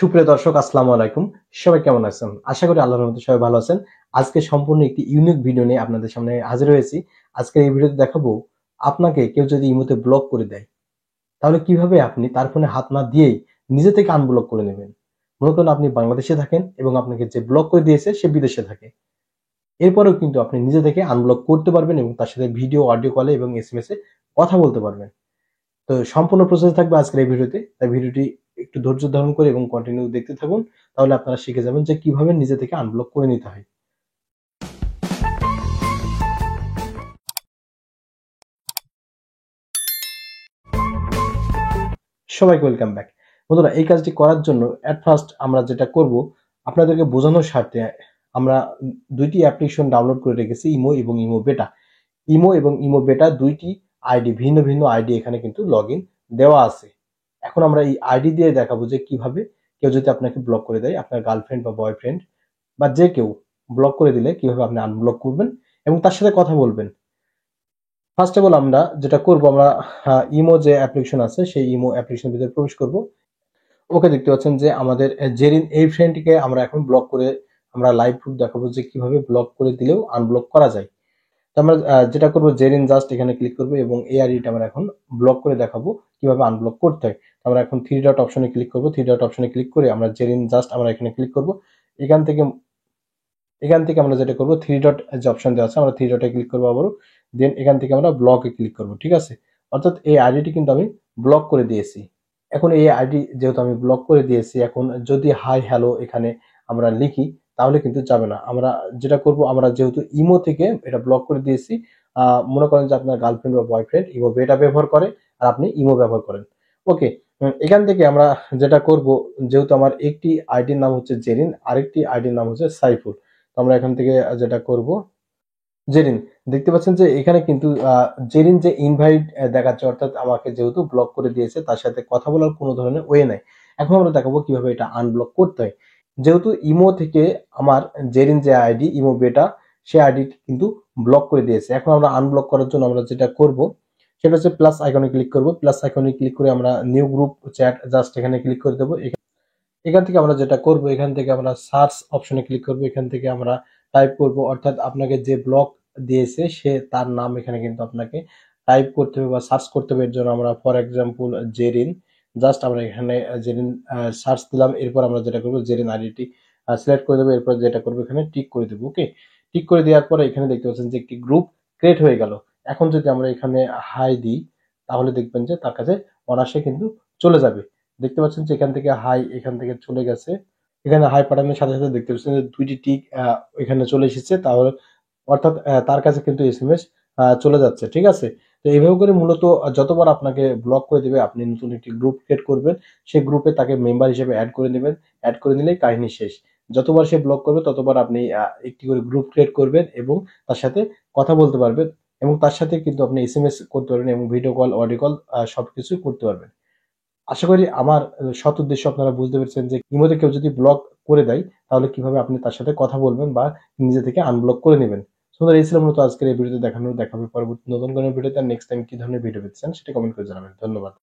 সুপ্রিয় দর্শক, আসসালামু আলাইকুম। সবাই কেমন আছেন? আশা করি আল্লাহর রহমতে সবাই ভালো আছেন। আজকে সম্পূর্ণ একটি ইউনিক ভিডিও নিয়ে আপনাদের সামনে হাজির হয়েছি। আজকে এই ভিডিওতে দেখাবো, আপনাকে কেউ যদি ইমোতে ব্লক করে দেয়, তাহলে কিভাবে আপনি তার ফোনে হাত না দিয়েই নিজে থেকে আনব্লক করে নেবেন। মনে করুন আপনি বাংলাদেশে থাকেন এবং আপনাকে যে ব্লক করে দিয়েছে সে বিদেশে থাকে। এরপরেও কিন্তু আপনি নিজে থেকে আনব্লক করতে পারবেন এবং তার সাথে ভিডিও, অডিও কলে এবং এসএমএস এ কথা বলতে পারবেন। তো সম্পূর্ণ প্রসেস থাকবে আজকের এই ভিডিওতে। তাই ভিডিওটি একটু ধৈর্য ধারণ করে এবং কন্টিনিউ দেখতে থাকুন। তাহলে আপনারা শিখে যাবেন যে কিভাবে নিজে থেকে আনব্লক করে নিতে হয়। সবাইকে ওয়েলকাম ব্যাক। বন্ধুরা, এই কাজটি করার জন্য এট ফার্স্ট আমরা যেটা করব, আপনাদেরকে বোঝানোর স্বার্থে আমরা দুইটি অ্যাপ্লিকেশন ডাউনলোড করে রেখেছি, ইমো এবং ইমো বেটা। ইমো এবং ইমো বেটা দুইটি আইডি, ভিন্ন ভিন্ন আইডি এখানে কিন্তু লগইন দেওয়া আছে। এখন আমরা এই আইডি দিয়ে দেখাবো যে কিভাবে কেউ যদি আপনাকে ব্লক করে দেয়, আপনার গার্লফ্রেন্ড বা বয়ফ্রেন্ড বা যে কেউ ব্লক করে দিলে কিভাবে আপনি আনব্লক করবেন এবং তার সাথে কথা বলবেন। ফার্স্ট অফ অল আমরা যেটা করব, আমরা ইমো যে অ্যাপ্লিকেশন আছে সেই ইমো অ্যাপ্লিকেশনের ভিতরে প্রবেশ করব। ওকে, দেখতে পাচ্ছেন যে আমাদের জেরিন এই ফ্রেন্ডটিকে আমরা এখন ব্লক করে আমরা লাইভ প্রুফ দেখাবো যে কিভাবে ব্লক করে দিলেও আনব্লক করা যায়। তো আমরা যেটা করব, জেরিন জাস্ট এখানে ক্লিক করব এবং এই আইডিটা আমরা এখন ব্লক করে দেখাবো কিভাবে আনব্লক করতে হয়। তো আমরা এখন থ্রি ডট অপশনে ক্লিক করব। থ্রি ডট অপশনে ক্লিক করে আমরা জেরিন জাস্ট আমরা এখানে ক্লিক করব। এখান থেকে আমরা যেটা করব, থ্রি ডট যে অপশন দেওয়া আছে আমরা থ্রি ডটে ক্লিক করবো আবারও। দেন এখান থেকে আমরা ব্লকে ক্লিক করব, ঠিক আছে? অর্থাৎ এই আইডিটি কিন্তু আমি ব্লক করে দিয়েছি। এখন এই আইডি যেহেতু আমি ব্লক করে দিয়েছি, এখন যদি হাই হ্যালো এখানে আমরা লিখি তাহলে কিন্তু যাবে না। আমরা যেটা করব, আমরা যেহেতু ইমো থেকে এটা ব্লক করে দিয়েছি, মনে করেন যে আপনার গার্লফ্রেন্ড বা বয়ফ্রেন্ড ইমো বেটা ব্যবহার করে আর আপনি ইমো ব্যবহার করেন। ওকে, এখান থেকে আমরা যেটা করব, যেহেতু আমার একটি আইডির নাম হচ্ছে জেরিন, আরেকটি আইডির নাম হচ্ছে সাইফুল। তো আমরা এখান থেকে যেটা করব, জেরিন, দেখতে পাচ্ছেন যে এখানে কিন্তু জেরিন যে ইনভাইট দেখাচ্ছে, অর্থাৎ আমাকে যেহেতু ব্লক করে দিয়েছে তার সাথে কথা বলার কোনো ধরনের ওয়ে নাই। এখন আমরা দেখাবো কিভাবে এটা আনব্লক করতে হয়। যেহেতু ইমো থেকে আমার জেরিন যে আইডি ইমো বেটা, সে আইডি কিন্তু ব্লক করে দিয়েছে। এখন আমরা আনব্লক করার জন্য আমরা যেটা করব সেটা হচ্ছে প্লাস আইকনে ক্লিক করব। প্লাস আইকনে ক্লিক করে আমরা নিউ গ্রুপ চ্যাট জাস্ট এখানে ক্লিক করে দেবো। এখান থেকে আমরা যেটা করব, এখান থেকে আমরা সার্চ অপশনে ক্লিক করব। এখান থেকে আমরা টাইপ করব, অর্থাৎ আপনাকে যে ব্লক দিয়েছে সে তার নাম এখানে কিন্তু আপনাকে টাইপ করতে হবে বা সার্চ করতে হবে। এর জন্য আমরা ফর এক্সাম্পল জেরিন জাস্ট আমরা এখানে জেরিন সার্চ দিলাম। এরপর আমরা যেটা করব, জেরিন আইডিটি সিলেক্ট করে দেবো। এরপর যেটা করবো, এখানে টিক করে দেবো। ওকে, টিক করে দেওয়ার পরে এখানে দেখতে পাচ্ছেন যে একটি গ্রুপ ক্রিয়েট হয়ে গেল। এখন যদি আমরা এখানে হাই দিই তাহলে দেখবেন যে তার কাছে অনায়াসে কিন্তু চলে যাবে। দেখতে পাচ্ছেন যে এখান থেকে হাই এখান থেকে চলে গেছে। এখানে হাই পাঠানোর সাথে সাথে দেখতে পাচ্ছেন যে দুইটি টিক এখানে চলে এসেছে, তাহলে অর্থাৎ তার কাছে কিন্তু এসএমএস চলে যাচ্ছে, ঠিক আছে? তো এইভাবে করে মূলত যতবার আপনাকে ব্লক করে দিবে আপনি নতুন একটি গ্রুপ ক্রিয়েট করবেন। সেই গ্রুপে তাকে মেম্বার হিসেবে অ্যাড করে নেবেন। অ্যাড করে নিলেই কাহিনী শেষ। যতবার সে ব্লক করবে ততবার আপনি একটি করে গ্রুপ ক্রিয়েট করবেন এবং তার সাথে কথা বলতে পারবেন এবং তার সাথে কিন্তু আপনি এসএমএস করতে পারবেন এবং ভিডিও কল, অডিও কল সবকিছুই করতে পারবেন। আশা করি আমার সৎ উদ্দেশ্য আপনারা বুঝতে পেরেছেন যে ইমোতে কেউ যদি ব্লক করে দেয় তাহলে কিভাবে আপনি তার সাথে কথা বলবেন বা নিজে থেকে আনব্লক করে নেবেন। সুতরাং এই ছিল মূলত আজকের এই ভিডিওতে দেখানো। দেখাবে পরবর্তী নতুন কোনো ভিডিওতে। নেক্সট টাইম কি ধরনের ভিডিও পেতে চান সেটা কমেন্ট করে জানাবেন। ধন্যবাদ।